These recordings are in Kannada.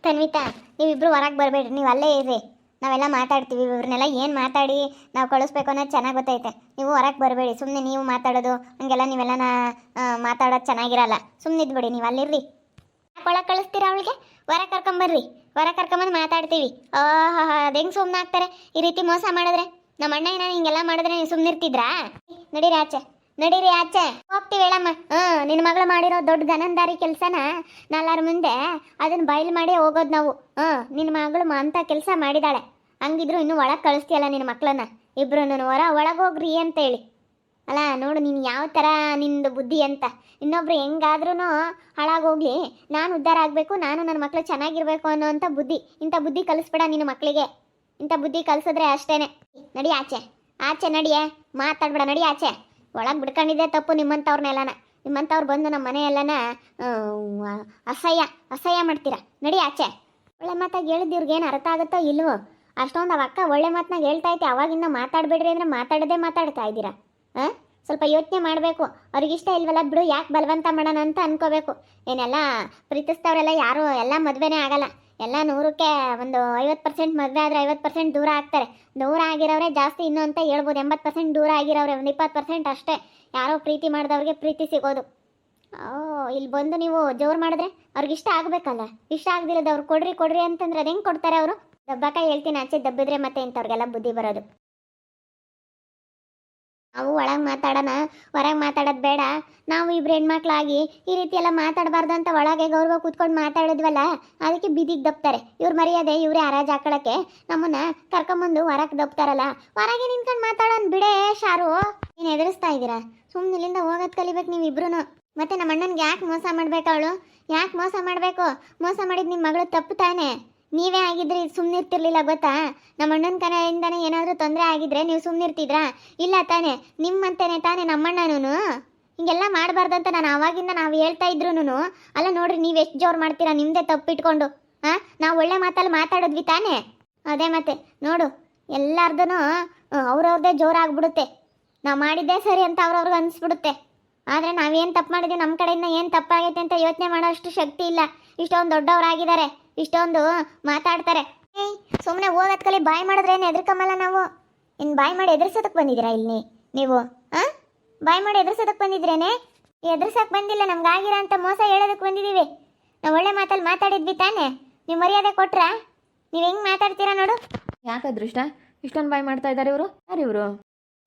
ತನ್ವಿತಾ, ನೀವಿಬ್ರು ಹೊರಗೆ ಬರಬೇಡ್ರಿ, ನೀವು ಅಲ್ಲೇ ಇರ್ರಿ. ನಾವೆಲ್ಲ ಮಾತಾಡ್ತೀವಿ. ಇವ್ರನ್ನೆಲ್ಲ ಏನು ಮಾತಾಡಿ ನಾವು ಕಳಿಸ್ಬೇಕು ಅನ್ನೋದು ಚೆನ್ನಾಗಿ ಗೊತ್ತೈತೆ. ನೀವು ಹೊರಗೆ ಬರಬೇಡಿ. ಸುಮ್ಮನೆ ನೀವು ಮಾತಾಡೋದು ಹಂಗೆಲ್ಲ ನೀವೆಲ್ಲ ಮಾತಾಡೋದು ಚೆನ್ನಾಗಿರಲ್ಲ. ಸುಮ್ಮನೆ ಇದ್ಬಿಡಿ, ನೀವು ಅಲ್ಲಿರ್ರಿ. ಒಳಗೆ ಕಳಿಸ್ತೀರಾ ಅವಳಿಗೆ? ಹೊರಗೆ ಕರ್ಕೊಂಬರ್ರಿ. ಹೊರಗೆ ಕರ್ಕೊಂಬಂದು ಮಾತಾಡ್ತೀವಿ. ಓಹ್, ಅದು ಹೆಂಗೆ ಸುಮ್ಮನೆ ಆಗ್ತಾರೆ ಈ ರೀತಿ ಮೋಸ ಮಾಡಿದ್ರೆ? ನಮ್ಮ ಅಣ್ಣ ಏನಾರು ಹಿಂಗೆಲ್ಲ ಮಾಡಿದ್ರೆ ನೀವು ಸುಮ್ಮನೆ ಇರ್ತಿದ್ರಾ? ನಡೀರಿ ಆಚೆ, ನಡೀರಿ ಆಚೆ. ಹೋಗ್ತೀವಿ ಹೇಳಮ್ಮ. ನಿನ್ನ ಮಗಳು ಮಾಡಿರೋ ದೊಡ್ಡ ಗನಂದಾರಿ ಕೆಲಸನ ನಾಲ್ವರ ಮುಂದೆ ಅದನ್ನ ಬಯಲು ಮಾಡಿ ಹೋಗೋದು ನಾವು. ನಿನ್ನ ಮಗಳು ಅಂತ ಕೆಲಸ ಮಾಡಿದಾಳೆ. ಹಂಗಿದ್ರು ಇನ್ನೂ ಒಳಗೆ ಕಳಿಸ್ತೀಯಲ್ಲ ನಿನ್ನ ಮಕ್ಕಳನ್ನ ಇಬ್ರು. ಒಳಗೆ ಹೋಗ್ರಿ ಅಂತ ಹೇಳಿ. ಅಲ್ಲ ನೋಡು ನೀನು ಯಾವ ಥರ ನಿಂದು ಬುದ್ಧಿ ಅಂತ. ಇನ್ನೊಬ್ರು ಹೆಂಗಾದ್ರೂ ಹಾಳಾಗೋಗ್ಲಿ, ನಾನು ಉದ್ಧಾರ ಆಗಬೇಕು, ನಾನು ನನ್ನ ಮಕ್ಕಳು ಚೆನ್ನಾಗಿರ್ಬೇಕು ಅನ್ನೋವಂಥ ಬುದ್ಧಿ. ಇಂಥ ಬುದ್ಧಿ ಕಲಿಸ್ಬೇಡ ನಿನ್ನ ಮಕ್ಕಳಿಗೆ. ಇಂಥ ಬುದ್ಧಿ ಕಲಿಸಿದ್ರೆ ಅಷ್ಟೇನೆ. ನಡಿ ಆಚೆ, ಆಚೆ ನಡಿಯೇ, ಮಾತಾಡ್ಬೇಡ, ನಡಿ ಆಚೆ. ಒಳಗೆ ಬಿಡ್ಕೊಂಡಿದ್ದೆ ತಪ್ಪು ನಿಮ್ಮಂಥವ್ರನ್ನೆಲ್ಲನ. ನಿಮ್ಮಂಥವ್ರು ಬಂದು ನಮ್ಮ ಮನೆಯೆಲ್ಲನ ಅಸಹ್ಯ ಮಾಡ್ತೀರಾ. ನಡಿ ಆಚೆ. ಒಳ್ಳೆ ಮಾತಾಗಿ ಹೇಳಿದ್ದು ಇವ್ರಿಗೇನು ಅರ್ಥ ಆಗುತ್ತೋ ಇಲ್ವೋ? ಅಷ್ಟೊಂದು ಅವ ಅಕ್ಕ ಒಳ್ಳೆ ಮಾತನಾಗ ಹೇಳ್ತಾ ಐತೆ, ಅವಾಗಿಂದ ಮಾತಾಡಬೇಡ್ರಿ ಅಂದರೆ ಮಾತಾಡ್ತಾ ಇದ್ದೀರಾ? ಸ್ವಲ್ಪ ಯೋಚನೆ ಮಾಡಬೇಕು. ಅವ್ರಿಗಿಷ್ಟ ಇಲ್ವಲ್ಲ ಬಿಡು, ಯಾಕೆ ಬಲವಂತ ಮಾಡೋಣ ಅಂತ ಅನ್ಕೋಬೇಕು. ಏನೆಲ್ಲ ಪ್ರೀತಿಸ್ತವ್ರೆಲ್ಲ ಯಾರು ಎಲ್ಲ ಮದುವೆನೇ ಆಗಲ್ಲ. ಎಲ್ಲ 100ಕ್ಕೆ ಒಂದು 50% ಮದುವೆ ಆದರೆ 50% ದೂರ ಆಗ್ತಾರೆ. ದೂರ ಆಗಿರೋರೆ ಜಾಸ್ತಿ ಇನ್ನೂ ಅಂತ ಹೇಳ್ಬೋದು. 80% ದೂರ ಆಗಿರೋರೆ ಒಂದು 20% ಅಷ್ಟೇ ಯಾರೋ ಪ್ರೀತಿ ಮಾಡಿದವ್ರಿಗೆ ಪ್ರೀತಿ ಸಿಗೋದು. ಇಲ್ಲಿ ಬಂದು ನೀವು ಜೋರು ಮಾಡಿದ್ರೆ ಅವ್ರಿಗೆ ಇಷ್ಟ ಆಗಬೇಕಲ್ಲ. ಇಷ್ಟ ಆಗದಿರೋದು ಅವ್ರು ಕೊಡ್ರಿ ಅಂತಂದ್ರೆ ಅದು ಹೆಂಗೆ ಕೊಡ್ತಾರೆ ಅವರು? ದಬ್ಬಾಕ ಹೇಳ್ತೀನಿ, ಆಚೆ ದಬ್ಬಿದ್ರೆ ಮತ್ತೆ ಇಂಥವ್ರಿಗೆಲ್ಲ ಬುದ್ಧಿ ಬರೋದು. ನಾವು ಒಳಗೆ ಮಾತಾಡೋಣ, ಹೊರಗೆ ಮಾತಾಡೋದು ಬೇಡ. ನಾವು ಇಬ್ರು ಹೆಣ್ಮಕ್ಳಾಗಿ ಈ ರೀತಿ ಎಲ್ಲ ಮಾತಾಡಬಾರ್ದು ಅಂತ ಒಳಗೆ ಗೌರವ ಕೂತ್ಕೊಂಡು ಮಾತಾಡಿದ್ವಲ್ಲ, ಅದಕ್ಕೆ ಬಿದಿಗೆ ದಬ್ತಾರೆ. ಇವ್ರ ಮರ್ಯಾದೆ ಇವರೇ ಹರಾಜು ಹಾಕೊಳ್ಳೋಕ್ಕೆ ನಮ್ಮನ್ನ ಕರ್ಕೊಂಬಂದು ಹೊರಗೆ ದಬ್ತಾರಲ್ಲ. ಹೊರಗೆ ನಿಂತ್ಕೊಂಡು ಮಾತಾಡೋಣ ಬಿಡೇ ಶಾರು. ನೀನು ಎದುರಿಸ್ತಾ ಇದ್ದೀರಾ? ಸುಮ್ಮನೆ ಇಲ್ಲಿಂದ ಹೋಗೋದು ಕಲಿಬೇಕು ನೀವಿಬ್ರು. ಮತ್ತೆ ನಮ್ಮ ಅಣ್ಣನಿಗೆ ಯಾಕೆ ಮೋಸ ಮಾಡ್ಬೇಕು ಅವಳು? ಯಾಕೆ ಮೋಸ ಮಾಡಬೇಕು? ಮೋಸ ಮಾಡಿದ್ದು ನಿಮ್ಮ ಮಗಳು ತಪ್ಪು ತಾನೆ. ನೀವೇ ಆಗಿದ್ರೆ ಸುಮ್ಮನೆ ಇರ್ತಿರ್ಲಿಲ್ಲ ಗೊತ್ತಾ? ನಮ್ಮ ಅಣ್ಣನ ಕಡೆಯಿಂದನೇ ಏನಾದರೂ ತೊಂದರೆ ಆಗಿದ್ರೆ ನೀವು ಸುಮ್ಮನೆ ಇರ್ತಿದ್ರಾ? ಇಲ್ಲ ತಾನೆ, ನಿಮ್ಮಂತೇನೆ ತಾನೆ ನಮ್ಮಣ್ಣನೂ ಹಿಂಗೆಲ್ಲ ಮಾಡಬಾರ್ದಂತ ನಾನು ಆವಾಗಿಂದ ನಾವು ಹೇಳ್ತಾ ಇದ್ರು. ಅಲ್ಲ ನೋಡ್ರಿ, ನೀವು ಎಷ್ಟು ಜೋರು ಮಾಡ್ತೀರಾ ನಿಮ್ಮದೇ ತಪ್ಪಿಟ್ಕೊಂಡು. ನಾವು ಒಳ್ಳೆ ಮಾತಲ್ಲಿ ಮಾತಾಡಿದ್ವಿ ತಾನೆ. ಅದೇ ಮತ್ತೆ ನೋಡು, ಎಲ್ಲಾರ್ದೂ ಅವ್ರವ್ರದ್ದೇ ಜೋರಾಗ್ಬಿಡುತ್ತೆ. ನಾವು ಮಾಡಿದ್ದೇ ಸರಿ ಅಂತ ಅವ್ರವ್ರಿಗೆ ಅನಿಸ್ಬಿಡುತ್ತೆ. ಆದರೆ ನಾವೇನು ತಪ್ಪು ಮಾಡಿದ್ವಿ, ನಮ್ಮ ಕಡೆಯಿಂದ ಏನು ತಪ್ಪಾಗೈತೆ ಅಂತ ಯೋಚನೆ ಮಾಡೋ ಅಷ್ಟು ಶಕ್ತಿ ಇಲ್ಲ. ಇಷ್ಟೊಂದು ದೊಡ್ಡವರಾಗಿದ್ದಾರೆ, ಇಷ್ಟೊಂದು ಮಾತಾಡ್ತಾರೆ. ಸುಮ್ಮನೆ ಹೋಗೋದ್ ಕಲಿ. ಬಾಯ್ ಮಾಡಿದ್ರೆ ಏನು ಎದ್ರಕಮ್ಮಲ್ಲ ನಾವು. ಇನ್ನು ಬಾಯ್ ಮಾಡಿ ಎದುರಿಸೋದಕ್ಕೆ ಬಂದಿದ್ದೀರಾ ಇಲ್ಲಿ ನೀವು? ಬಾಯ್ ಮಾಡಿ ಎದುರಿಸೋದಕ್ಕೆ ಬಂದಿದ್ರೇನೆ? ಎದುರಿಸೋಕೆ ಬಂದಿಲ್ಲ, ನಮ್ಗಾಗಿರೋ ಅಂತ ಮೋಸ ಹೇಳೋದಕ್ಕೆ ಬಂದಿದ್ದೀವಿ. ನಾವು ಒಳ್ಳೆ ಮಾತಲ್ಲಿ ಮಾತಾಡಿದ್ವಿ ತಾನೆ. ನೀವು ಮರ್ಯಾದೆ ಕೊಟ್ರಾ? ನೀವು ಹೆಂಗೆ ಮಾತಾಡ್ತೀರಾ ನೋಡು. ಯಾಕೆ ಅದೃಷ್ಟ ಇಷ್ಟೊಂದು ಬಾಯ್ ಮಾಡ್ತಾ ಇದ್ದಾರೆ ಇವರು? ಯಾರು ಇವರು?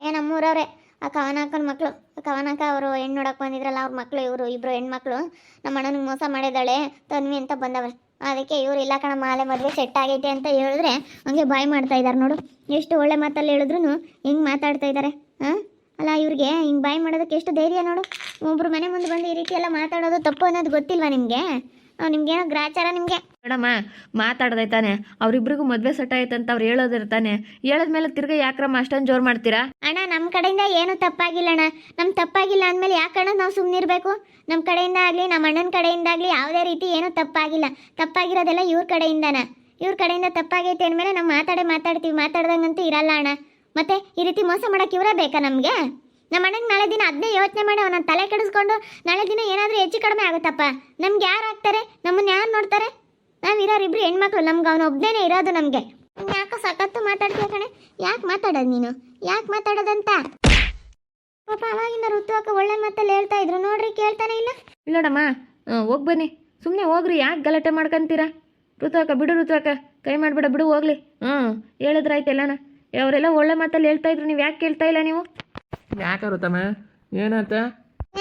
ನಮ್ಮೂರವ್ರೆ, ಆ ಕವನಾಕನ ಮಕ್ಕಳು. ಕವನಾಕ ಅವರು ಹೆಣ್ಣು ನೋಡಕ್ಕೆ ಬಂದಿದ್ರಲ್ಲ, ಅವ್ರ ಮಕ್ಕಳು ಇವರು. ಇಬ್ಬರು ಹೆಣ್ಮಕ್ಳು ನಮ್ಮ ಅಣ್ಣನಿಗೆ ಮೋಸ ಮಾಡಿದ್ದಾಳೆ ತನ್ವಿ ಅಂತ ಬಂದವ್ರೆ. ಅದಕ್ಕೆ ಇವ್ರು ಇಲ್ಲ ಕಣ, ಮಾಲೆ ಮದುವೆ ಸೆಟ್ ಆಗೈತೆ ಅಂತ ಹೇಳಿದ್ರೆ ಹಂಗೆ ಬಾಯ್ ಮಾಡ್ತಾ ಇದ್ದಾರೆ ನೋಡು. ಎಷ್ಟು ಒಳ್ಳೆ ಮಾತಲ್ಲಿ ಹೇಳಿದ್ರು ಹೆಂಗೆ ಮಾತಾಡ್ತಾ ಇದ್ದಾರೆ. ಅಲ್ಲ ಇವ್ರಿಗೆ ಹಿಂಗೆ ಬಾಯ್ ಮಾಡೋದಕ್ಕೆ ಎಷ್ಟು ಧೈರ್ಯ ನೋಡು. ಒಬ್ಬರು ಮನೆ ಮುಂದೆ ಬಂದು ಈ ರೀತಿ ಎಲ್ಲ ಮಾತಾಡೋದು ತಪ್ಪು ಅನ್ನೋದು ಗೊತ್ತಿಲ್ವಾ ನಿಮಗೆ? ನಿಮ್ಗೇನೋ ಗ್ರಾಚಾರ ನಿಮಗೆ? ಮೇಡಮ್ಮ ಮಾತಾಡ್ದೈತಾನೆ, ಅವ್ರಿಬ್ರಿಗೂ ಮದುವೆ ಸೆಟ್ ಆಯ್ತಂತ ಅವ್ರು ಹೇಳೋದಿರ್ತಾನೆ. ಹೇಳದ್ಮೇಲೆ ತಿರ್ಗಾ ಯಾಕ್ರಮ್ಮ ಅಷ್ಟೊಂದು ಜೋರು ಮಾಡ್ತೀರಾ? ಅಣ್ಣ, ನಮ್ಮ ಕಡೆಯಿಂದ ಏನೂ ತಪ್ಪಾಗಿಲ್ಲ ಅಣ್ಣ. ನಮ್ಮ ತಪ್ಪಾಗಿಲ್ಲ ಅಂದಮೇಲೆ ಯಾಕಣ್ಣ ನಾವು ಸುಮ್ಮನೆ ಇರಬೇಕು? ನಮ್ಮ ಕಡೆಯಿಂದ ಆಗಲಿ ನಮ್ಮ ಅಣ್ಣನ ಕಡೆಯಿಂದ ಆಗಲಿ ಯಾವುದೇ ರೀತಿ ಏನೂ ತಪ್ಪಾಗಿಲ್ಲ. ತಪ್ಪಾಗಿರೋದೆಲ್ಲ ಇವ್ರ ಕಡೆಯಿಂದನ. ಇವ್ರ ಕಡೆಯಿಂದ ತಪ್ಪಾಗೈತೆ ಅಂದಮೇಲೆ ನಾವು ಮಾತಾಡ್ತೀವಿ. ಮಾತಾಡ್ದಂಗಂತೂ ಇರಲ್ಲ ಅಣ್ಣ. ಮತ್ತೆ ಈ ರೀತಿ ಮೋಸ ಮಾಡೋಕೆ ಇವರೇ ಬೇಕಾ ನಮಗೆ? ನಮ್ಮ ಅಣ್ಣಗೆ ನಾಳೆ ದಿನ ಅದನ್ನೇ ಯೋಚನೆ ಮಾಡಿ ಅವನ ತಲೆ ಕೆಡಿಸ್ಕೊಂಡು ನಾಳೆ ದಿನ ಏನಾದರೂ ಹೆಚ್ಚು ಕಡಿಮೆ ಆಗುತ್ತಪ್ಪ, ನಮ್ಗೆ ಯಾರು ಆಗ್ತಾರೆ? ನಮ್ಮನ್ನು ಯಾರು ನೋಡ್ತಾರೆ? ನಾವು ಇರೋರಿಬ್ರು ಹೆಣ್ಮಕ್ಳು, ನಮ್ಗೆ ಅವನು ಒಬ್ಬನೇ ಇರೋದು. ನಮಗೆ ಯಾಕೋ ಸಖತ್ತು ಮಾತಾಡ್ತೀಯ ಕಣೆ. ಯಾಕೆ ಮಾತಾಡೋದು ನೀನು? ಯಾಕೆ ಮಾತಾಡೋದಂತ? ಪಾಪ ಅವಾಗಿಂದ ಋತುವಕ್ಕ ಒಳ್ಳೆ ಮಾತಲ್ಲಿ ಹೇಳ್ತಾ ಇದ್ರು ನೋಡ್ರಿ, ಕೇಳ್ತಾನೆ ಇಲ್ಲ. ಇಲ್ಲೋಡಮ್ಮ, ಹೋಗಿ ಬನ್ನಿ, ಸುಮ್ಮನೆ ಹೋಗ್ರಿ, ಯಾಕೆ ಗಲಾಟೆ ಮಾಡ್ಕೊಂತೀರಾ? ಋತುವಕ್ಕ ಬಿಡು, ಋತುವಕ್ಕ ಕೈ ಮಾಡಿಬಿಡ, ಬಿಡು ಹೋಗ್ಲಿ. ಹೇಳಿದ್ರಾಯ್ತಲ್ಲಣ್ಣ, ಅವರೆಲ್ಲ ಒಳ್ಳೆ ಮಾತಲ್ಲಿ ಹೇಳ್ತಾ ಇದ್ರು, ನೀವು ಯಾಕೆ ಕೇಳ್ತಾ ಇಲ್ಲ ನೀವು? ಯಾಕೆ ಋತಮ್ಮ, ಏನಾಯ್ತ?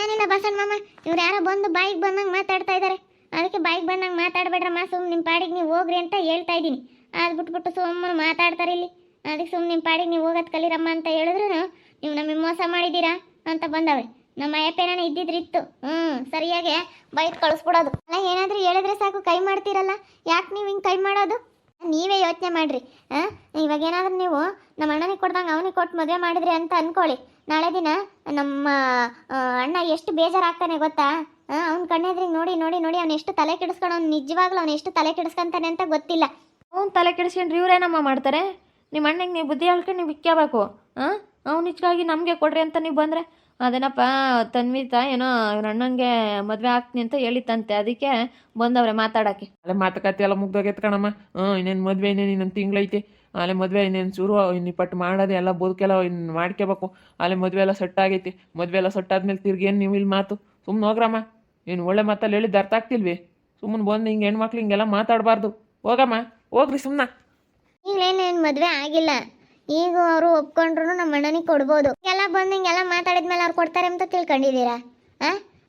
ಏನಿಲ್ಲ ಬಸಣ್ಣ ಮಾಮ, ಇವ್ರು ಯಾರೋ ಬಂದು ಬಾಯಿಗೆ ಬಂದಂಗೆ ಮಾತಾಡ್ತಾ ಇದ್ದಾರೆ. ಅದಕ್ಕೆ ಬಾಯಿಗೆ ಬಂದಂಗೆ ಮಾತಾಡ್ಬೇಡ್ರಮ್ಮ, ಸುಮ್ಮನೆ ನಿಮ್ಮ ಪಾಡಿಗೆ ನೀವು ಹೋಗ್ರಿ ಅಂತ ಹೇಳ್ತಾ ಇದ್ದೀನಿ. ಅದು ಬಿಟ್ಬಿಟ್ಟು ಸುಮ್ಮನೆ ಮಾತಾಡ್ತಾರೆ ಇಲ್ಲಿ. ಅದಕ್ಕೆ ಸುಮ್ಮನೆ ನಿಮ್ಮ ಪಾಡಿಗೆ ನೀವು ಹೋಗೋದು ಕಲೀರಮ್ಮ ಅಂತ ಹೇಳಿದ್ರು ನೀವು ನಮಗೆ ಮೋಸ ಮಾಡಿದ್ದೀರಾ ಅಂತ ಬಂದವ್ರೆ. ನಮ್ಮ ಅಯ್ಯಪ್ಪೇನ ಇದ್ದಿದ್ರಿತ್ತು, ಸರಿಯಾಗಿ ಬೈಕ್ ಕಳಿಸ್ಬಿಡೋದು. ಅಲ್ಲ ಏನಾದರೂ ಹೇಳಿದ್ರೆ ಸಾಕು ಕೈ ಮಾಡ್ತೀರಲ್ಲ, ಯಾಕೆ ನೀವು ಹಿಂಗೆ ಕೈ ಮಾಡೋದು? ನೀವೇ ಯೋಚನೆ ಮಾಡಿರಿ. ಇವಾಗ ಏನಾದರೂ ನೀವು ನಮ್ಮ ಅಣ್ಣನಿಗೆ ಕೊಡ್ದಂಗೆ ಅವನಿಗೆ ಕೊಟ್ಟು ಮದುವೆ ಮಾಡಿದ್ರಿ ಅಂತ ಅಂದ್ಕೊಳ್ಳಿ. ನಾಳೆ ದಿನ ನಮ್ಮ ಅಣ್ಣ ಎಷ್ಟು ಬೇಜಾರಾಗ್ತಾನೆ ಗೊತ್ತಾ? ಅವ್ನ ಕಣ್ಣೆದ್ರಿಗೆ ನೋಡಿ ನೋಡಿ ನೋಡಿ ಅವ್ನು ಎಷ್ಟು ತಲೆ ಕೆಡಿಸ್ಕೊಂಡು, ಅವ್ನು ನಿಜವಾಗ್ಲೂ ಅವ್ನು ಎಷ್ಟು ತಲೆ ಕೆಡಿಸ್ಕೊಂತಾನೆ ಅಂತ ಗೊತ್ತಿಲ್ಲ. ಅವ್ನು ತಲೆ ಕೆಡಿಸ್ಕೊಂಡ್ರೆ ಇವರೇನಮ್ಮ ಮಾಡ್ತಾರೆ? ನಿಮ್ಮ ಅಣ್ಣಗೆ ನೀವು ಬುದ್ಧಿ ಹೇಳ್ಕೊಂಡು ನೀವು ಇಕ್ಕೋಬೇಕು. ಅವ್ನು ನಿಜವಾಗಿ ನಮಗೆ ಕೊಡ್ರಿ ಅಂತ ನೀವು ಬಂದರೆ ಅದೇನಪ್ಪ ತನ್ವಿತಾ ಏನೋ ಇವ್ರ ಅಣ್ಣನಿಗೆ ಮದುವೆ ಆಗ್ತೀನಿ ಅಂತ ಹೇಳಿತ್ತಂತೆ, ಅದಕ್ಕೆ ಬಂದವ್ರೆ ಮಾತಾಡೋಕ್ಕೆ. ಅಲ್ಲೇ ಮಾತುಕತೆ ಎಲ್ಲ ಮುಗ್ದೋಗೈತೆ ಕಣಮ್ಮ. ಇನ್ನೇನು ಮದುವೆ ಇನ್ನೇನು ಇನ್ನೊಂದು ತಿಂಗಳೈತೆ. ಅಲ್ಲೇ ಮದುವೆ ಇನ್ನೇನು ಶುರು, ಇನ್ನು ಪಟ್ಟು ಮಾಡೋದು ಎಲ್ಲ ಬದುಕೆಲ್ಲ ಇನ್ನು ಮಾಡ್ಕೋಬೇಕು. ಅಲ್ಲೇ ಮದುವೆ ಎಲ್ಲ ಸೆಟ್ ಆಗೈತಿ. ಮದುವೆ ಎಲ್ಲ ಸೆಟ್ ಆದ್ಮೇಲೆ ತಿರ್ಗೇನು ನೀವು ಇಲ್ಲಿ ಮಾತು ಸುಮ್ಮನೆ ಹೋಗ್ರಮ್ಮ. ಏನು ಒಳ್ಳೆ ಮಾತಲ್ಲಿ ಹೇಳಿದ್ದು ಅರ್ಥ ಆಗ್ತಿಲ್ವಿ? ಸುಮ್ಮನೆ ಬಂದು ಹಿಂಗೆ ಹೆಣ್ಮಕ್ಳು ಹಿಂಗೆಲ್ಲ ಮಾತಾಡಬಾರ್ದು. ಹೋಗಮ್ಮ, ಹೋಗ್ರಿ ಸುಮ್ಮನೆ. ಈಗಲೇನೇನು ಮದುವೆ ಆಗಿಲ್ಲ, ಈಗ ಅವರು ಒಪ್ಕೊಂಡ್ರು ನಮ್ಮ ಅಣ್ಣನಿಗೆ ಕೊಡ್ಬೋದು. ಎಲ್ಲ ಬಂದು ಹಿಂಗೆಲ್ಲ ಮಾತಾಡಿದ್ಮೇಲೆ ಅವ್ರು ಕೊಡ್ತಾರೆ ಅಂತ ತಿಳ್ಕೊಂಡಿದ್ದೀರಾ?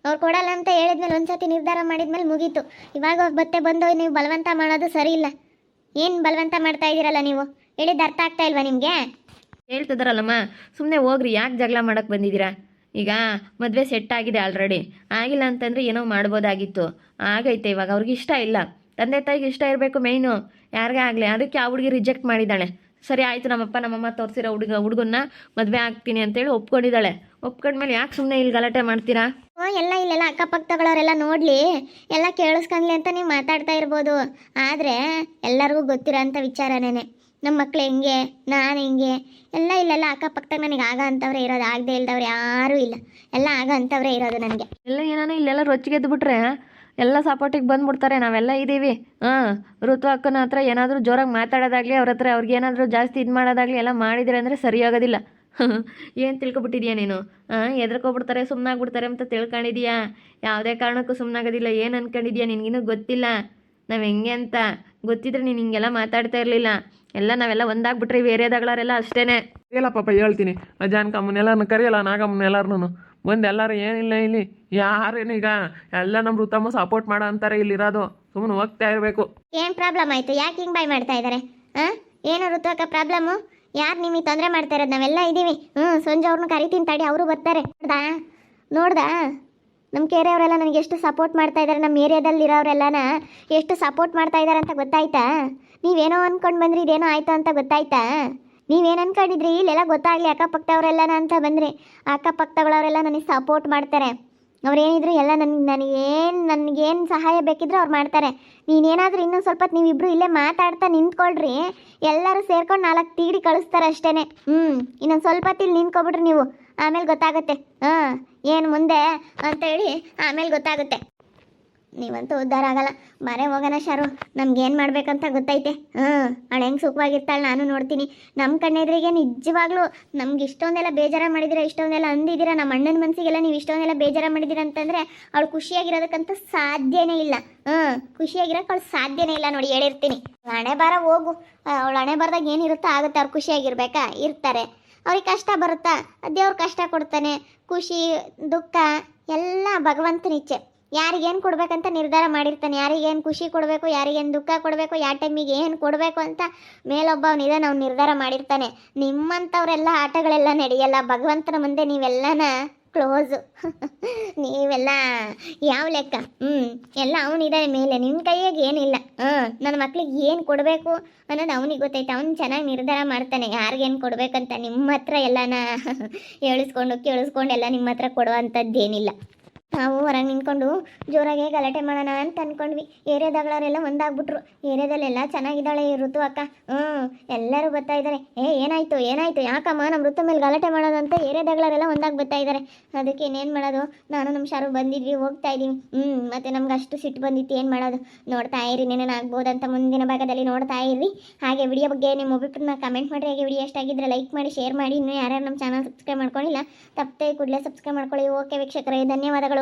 ಅವ್ರು ಕೊಡಲ್ಲ ಅಂತ ಹೇಳಿದ್ಮೇಲೆ ಒಂದ್ಸತಿ ನಿರ್ಧಾರ ಮಾಡಿದ್ಮೇಲೆ ಮುಗೀತು. ಇವಾಗ ಮತ್ತೆ ಬಂದು ನೀವು ಬಲವಂತ ಮಾಡೋದು ಸರಿ ಇಲ್ಲ. ಏನು ಬಲವಂತ ಮಾಡ್ತಾ ಇದ್ದೀರಲ್ಲ ನೀವು? ಹೇಳಿದ್ದು ಅರ್ಥ ಆಗ್ತಾ ಇಲ್ವಾ ನಿಮಗೆ? ಹೇಳ್ತಿದಾರಲ್ಲಮ್ಮ, ಸುಮ್ಮನೆ ಹೋಗ್ರಿ, ಯಾಕೆ ಜಗಳ ಮಾಡೋಕ್ಕೆ ಬಂದಿದ್ದೀರಾ? ಈಗ ಮದುವೆ ಸೆಟ್ ಆಗಿದೆ ಆಲ್ರೆಡಿ. ಆಗಿಲ್ಲ ಅಂತಂದರೆ ಏನೋ ಮಾಡ್ಬೋದಾಗಿತ್ತು, ಆಗೈತೆ. ಇವಾಗ ಅವ್ರಿಗೆ ಇಷ್ಟ ಇಲ್ಲ, ತಂದೆ ತಾಯಿಗೆ ಇಷ್ಟ ಇರಬೇಕು ಮೇಯ್ನು, ಯಾರಿಗೇ ಆಗಲಿ. ಅದಕ್ಕೆ ಆ ಹುಡುಗಿ ರಿಜೆಕ್ಟ್ ಮಾಡಿದ್ದಾಳೆ. ಸರಿ ಆಯಿತು, ನಮ್ಮಪ್ಪ ನಮ್ಮಮ್ಮ ತೋರಿಸಿರೋ ಹುಡುಗನ್ನ ಮದುವೆ ಆಗ್ತೀನಿ ಅಂತೇಳಿ ಒಪ್ಕೊಂಡಿದ್ದಾಳೆ. ಒಪ್ಕೊಂಡ್ಮೇಲೆ ಯಾಕೆ ಸುಮ್ಮನೆ ಇಲ್ಲಿ ಗಲಾಟೆ ಮಾಡ್ತೀರಾ? ಎಲ್ಲ ಇಲ್ಲೆಲ್ಲ ಅಕ್ಕಪಕ್ಕದವರೆಲ್ಲ ನೋಡಲಿ, ಎಲ್ಲ ಕೇಳಿಸ್ಕೊಂಡ್ಲಿ ಅಂತ ನೀವು ಮಾತಾಡ್ತಾ ಇರ್ಬೋದು. ಆದರೆ ಎಲ್ಲರಿಗೂ ಗೊತ್ತಿರೋ ಅಂಥ ವಿಚಾರನೇ. ನಮ್ಮ ಮಕ್ಳು ಹೆಂಗೆ, ನಾನು ಹೆಂಗೆ, ಎಲ್ಲ ಇಲ್ಲೆಲ್ಲ ಅಕ್ಕಪಕ್ಕದಾಗ ನನಗೆ ಆಗ ಅಂತವ್ರೆ ಇರೋದು, ಆಗದೆ ಇಲ್ದವ್ರು ಯಾರೂ ಇಲ್ಲ. ಎಲ್ಲ ಆಗ ಅಂತವ್ರೆ ಇರೋದು ನನಗೆ. ಎಲ್ಲ ಏನಾನ ಇಲ್ಲೆಲ್ಲ ರೊಚ್ಚಿಗೆದ್ದು ಬಿಟ್ರೆ ಎಲ್ಲ ಸಪೋರ್ಟಿಗೆ ಬಂದ್ಬಿಡ್ತಾರೆ. ನಾವೆಲ್ಲ ಇದ್ದೀವಿ. ಋತು ಅಕ್ಕನ ಹತ್ರ ಏನಾದರೂ ಜೋರಾಗಿ ಮಾತಾಡೋದಾಗಲಿ, ಅವ್ರ ಹತ್ರ ಅವ್ರಿಗೇನಾದರೂ ಜಾಸ್ತಿ ಇದು ಮಾಡೋದಾಗಲಿ ಎಲ್ಲ ಮಾಡಿದ್ರೆ ಅಂದರೆ ಸರಿಯಾಗೋದಿಲ್ಲ. ಏನು ತಿಳ್ಕೊಬಿಟ್ಟಿದ್ಯಾ ನೀನು? ಎದ್ರಕೊಬಿಡ್ತಾರೆ, ಸುಮ್ಮನಾಗ್ಬಿಡ್ತಾರೆ ಅಂತ ತಿಳ್ಕೊಂಡಿದ್ಯಾ? ಯಾವುದೇ ಕಾರಣಕ್ಕೂ ಸುಮ್ಮನಾಗೋದಿಲ್ಲ. ಏನು ಅನ್ಕೊಂಡಿದ್ಯಾ? ನಿನಗಿನ್ನೂ ಗೊತ್ತಿಲ್ಲ ನಾವು ಹೆಂಗೆ ಅಂತ. ಗೊತ್ತಿದ್ರೆ ನೀನು ಹಿಂಗೆಲ್ಲ ಮಾತಾಡ್ತಾ ಇರಲಿಲ್ಲ. ಎಲ್ಲ ನಾವೆಲ್ಲ ಒಂದಾಗ್ಬಿಟ್ರಿ, ಬೇರೆದಾಗಳವರೆಲ್ಲ ಅಷ್ಟೇ. ಇಲ್ಲ ಪಾಪ ಹೇಳ್ತೀನಿ, ಜಾನಕಮ್ಮನೆಲ್ಲರನ್ನು ಕರೆಯಲ್ಲ, ನಾಗಮ್ಮನೆಲ್ಲರನ್ನು ಬಂದು ಎಲ್ಲರೂ ಏನಿಲ್ಲ ಇಲ್ಲಿ ಯಾರೇನು ಈಗ ಎಲ್ಲ ನಮ್ಮ ಋತಮ್ಮ ಸಪೋರ್ಟ್ ಮಾಡೋ ಅಂತಾರೆ ಇಲ್ಲಿರೋದು. ಸುಮ್ಮನೆ ಹೋಗ್ತಾ ಇರಬೇಕು. ಏನು ಪ್ರಾಬ್ಲಮ್ ಆಯಿತು? ಯಾಕೆ ಹಿಂಗೆ ಬಾಯ್ ಮಾಡ್ತಾ ಇದ್ದಾರೆ? ಏನು ಋತುವಕ್ಕ ಪ್ರಾಬ್ಲಮ್ಮು? ಯಾರು ನಿಮಗೆ ತೊಂದರೆ ಮಾಡ್ತಾ ಇರೋದು? ನಾವೆಲ್ಲ ಇದ್ದೀವಿ. ಸಂಜೆ ಅವ್ರನ್ನ ಕರಿತೀನಿ ತಡಿ, ಅವರು ಬರ್ತಾರೆ. ನೋಡ್ದಾ ನಮ್ಮ ಕೇರಿಯವರೆಲ್ಲ ನನಗೆ ಎಷ್ಟು ಸಪೋರ್ಟ್ ಮಾಡ್ತಾ ಇದ್ದಾರೆ, ನಮ್ಮ ಏರಿಯಾದಲ್ಲಿರೋರೆಲ್ಲನ ಎಷ್ಟು ಸಪೋರ್ಟ್ ಮಾಡ್ತಾ ಇದ್ದಾರೆ ಅಂತ ಗೊತ್ತಾಯ್ತಾ? ನೀವೇನೋ ಅಂದ್ಕೊಂಡು ಬಂದ್ರಿ, ಇದೇನೋ ಆಯ್ತು ಅಂತ ಗೊತ್ತಾಯ್ತಾ? ನೀವೇನು ಅನ್ಕೊಂಡಿದ್ರಿ ಇಲ್ಲೆಲ್ಲ ಗೊತ್ತಾಗಲಿ ಅಕ್ಕಪಕ್ಕದವರೆಲ್ಲನ ಅಂತ ಬಂದ್ರಿ. ಅಕ್ಕಪಕ್ಕದವರೆಲ್ಲ ನನಗೆ ಸಪೋರ್ಟ್ ಮಾಡ್ತಾರೆ. ಅವ್ರೇನಿದ್ರು ಎಲ್ಲ ನನಗೇನು ಸಹಾಯ ಬೇಕಿದ್ರು ಅವ್ರು ಮಾಡ್ತಾರೆ. ನೀನೇನಾದರೂ ಇನ್ನೊಂದು ಸ್ವಲ್ಪ ಹೊತ್ತು ನೀವಿಬ್ಬರು ಇಲ್ಲೇ ಮಾತಾಡ್ತಾ ನಿಂತ್ಕೊಳ್ರಿ, ಎಲ್ಲರೂ ಸೇರ್ಕೊಂಡು 4 ತೀಡಿ ಕಳಿಸ್ತಾರೆ ಅಷ್ಟೇ. ಇನ್ನೊಂದು ಸ್ವಲ್ಪ ಹೊತ್ತು ಇಲ್ಲಿ ನಿಂತ್ಕೊಬಿಡ್ರಿ ನೀವು, ಆಮೇಲೆ ಗೊತ್ತಾಗುತ್ತೆ ಏನು ಮುಂದೆ ಅಂತೇಳಿ, ಆಮೇಲೆ ಗೊತ್ತಾಗುತ್ತೆ. ನೀವಂತೂ ಉದ್ಧಾರ ಆಗಲ್ಲ. ಮರೆ ಹೋಗೋಣ ಶಾರು, ನಮ್ಗೇನು ಮಾಡ್ಬೇಕಂತ ಗೊತ್ತೈತೆ. ಅವಳು ಹೆಂಗೆ ಸುಖವಾಗಿರ್ತಾಳೆ ನಾನು ನೋಡ್ತೀನಿ. ನಮ್ಮ ಕಣ್ಣೆದ್ರಿಗೆ ನಿಜವಾಗ್ಲೂ ನಮ್ಗೆ ಇಷ್ಟೊಂದೆಲ್ಲ ಬೇಜಾರ ಮಾಡಿದ್ದೀರಾ, ಇಷ್ಟೊಂದೆಲ್ಲ ಅಂದಿದ್ದೀರಾ, ನಮ್ಮ ಅಣ್ಣನ ಮನಸ್ಸಿಗೆಲ್ಲ ನೀವು ಇಷ್ಟೊಂದೆಲ್ಲ ಬೇಜಾರ ಮಾಡಿದ್ದೀರಾ ಅಂತಂದರೆ ಅವಳು ಖುಷಿಯಾಗಿರೋದಕ್ಕಂತ ಸಾಧ್ಯನೇ ಇಲ್ಲ. ಖುಷಿಯಾಗಿರೋಕೆ ಅವಳು ಸಾಧ್ಯನೇ ಇಲ್ಲ ನೋಡಿ, ಹೇಳಿರ್ತೀನಿ. ಹಣೆ ಬಾರ ಹೋಗು, ಅವಳು ಹಣೆ ಬಾರದಾಗ ಏನಿರುತ್ತೋ ಆಗುತ್ತೆ. ಅವ್ರು ಖುಷಿಯಾಗಿರ್ಬೇಕಾ? ಇರ್ತಾರೆ. ಅವ್ರಿಗೆ ಕಷ್ಟ ಬರುತ್ತಾ? ದೇವ್ರು ಕಷ್ಟ ಕೊಡ್ತಾನೆ. ಖುಷಿ ದುಃಖ ಎಲ್ಲ ಭಗವಂತನ ಇಚ್ಛೆ. ಯಾರಿಗೇನು ಕೊಡಬೇಕಂತ ನಿರ್ಧಾರ ಮಾಡಿರ್ತಾನೆ. ಯಾರಿಗೇನು ಖುಷಿ ಕೊಡಬೇಕು, ಯಾರಿಗೇನು ದುಃಖ ಕೊಡಬೇಕು, ಯಾವ ಟೈಮಿಗೆ ಏನು ಕೊಡಬೇಕು ಅಂತ ಮೇಲೊಬ್ಬವನಿದೆ, ನಾವು ನಿರ್ಧಾರ ಮಾಡಿರ್ತಾನೆ. ನಿಮ್ಮಂಥವರೆಲ್ಲ ಆಟಗಳೆಲ್ಲ ನಡೆಯಲ್ಲ. ಭಗವಂತನ ಮುಂದೆ ನೀವೆಲ್ಲನ ಕ್ಲೋಸು. ನೀವೆಲ್ಲ ಯಾವ ಲೆಕ್ಕ? ಎಲ್ಲ ಅವನಿದ್ದಾನೆ ಮೇಲೆ, ನಿಮ್ಮ ಕೈಯಾಗ ಏನಿಲ್ಲ. ನನ್ನ ಮಕ್ಳಿಗೆ ಏನು ಕೊಡಬೇಕು ಅನ್ನೋದು ಅವನಿಗೆ ಗೊತ್ತೈತೆ. ಅವ್ನು ಚೆನ್ನಾಗಿ ನಿರ್ಧಾರ ಮಾಡ್ತಾನೆ ಯಾರಿಗೇನು ಕೊಡಬೇಕಂತ. ನಿಮ್ಮ ಹತ್ರ ಎಲ್ಲನ ಕೇಳಿಸ್ಕೊಂಡು ಎಲ್ಲ ನಿಮ್ಮ ಹತ್ರ ಕೊಡುವಂಥದ್ದೇನಿಲ್ಲ. ನಾವು ಹೊರಗೆ ನಿಂತ್ಕೊಂಡು ಜೋರಾಗೆ ಗಲಾಟೆ ಮಾಡೋಣ ಅಂತ ಅಂದ್ಕೊಂಡ್ವಿ. ಏರಿಯಾದಗಳವರೆಲ್ಲ ಒಂದಾಗ್ಬಿಟ್ರು. ಏರಿಯಾದಲ್ಲೆಲ್ಲ ಚೆನ್ನಾಗಿದ್ದಾಳೆ ಈ ಋತು ಅಕ್ಕ. ಎಲ್ಲರೂ ಬರ್ತಾ ಇದ್ದಾರೆ. ಏನಾಯಿತು ಯಾಕಮ್ಮ ನಮ್ಮ ಋತು ಮೇಲೆ ಗಲಾಟೆ ಮಾಡೋದಂತ ಏರಿಯಾದಗಳವರೆಲ್ಲ ಒಂದಾಗಿ ಬರ್ತಾ ಇದ್ದಾರೆ. ಅದಕ್ಕೆ ಇನ್ನೇನು ಮಾಡೋದು, ನಾನು ನಮ್ಮ ಶಾರು ಬಂದಿದ್ವಿ, ಹೋಗ್ತಾ ಇದ್ದೀವಿ. ಮತ್ತು ನಮ್ಗೆ ಅಷ್ಟು ಸಿಟ್ಟು ಬಂದಿತ್ತು, ಏನು ಮಾಡೋದು? ನೋಡ್ತಾ ಇರಿ, ಏನೇನು ಆಗ್ಬೋದಂತ ಮುಂದಿನ ಭಾಗದಲ್ಲಿ ನೋಡ್ತಾ ಇರಿ. ಹಾಗೆ ವಿಡಿಯೋ ಬಗ್ಗೆ ನಿಮ್ಮ ಒಬ್ಬರನ್ನ ಕಮೆಂಟ್ ಮಾಡಿರಿ. ಹಾಗೆ ವಿಡಿಯೋ ಎಷ್ಟಾಗಿದ್ದರೆ ಲೈಕ್ ಮಾಡಿ, ಶೇರ್ ಮಾಡಿ. ಇನ್ನೂ ಯಾರ್ಯಾರು ನಮ್ಮ ಚಾನಲ್ ಸಬ್ಸ್ಕ್ರೈಬ್ ಮಾಡ್ಕೊಳ್ಳಿಲ್ಲ ತಪ್ಪದೆ ಕೂಡಲೇ ಸಬ್ಸ್ಕ್ರೈಬ್ ಮಾಡ್ಕೊಳ್ಳಿ. ಓಕೆ ವೀಕ್ಷಕರೇ, ಧನ್ಯವಾದಗಳು.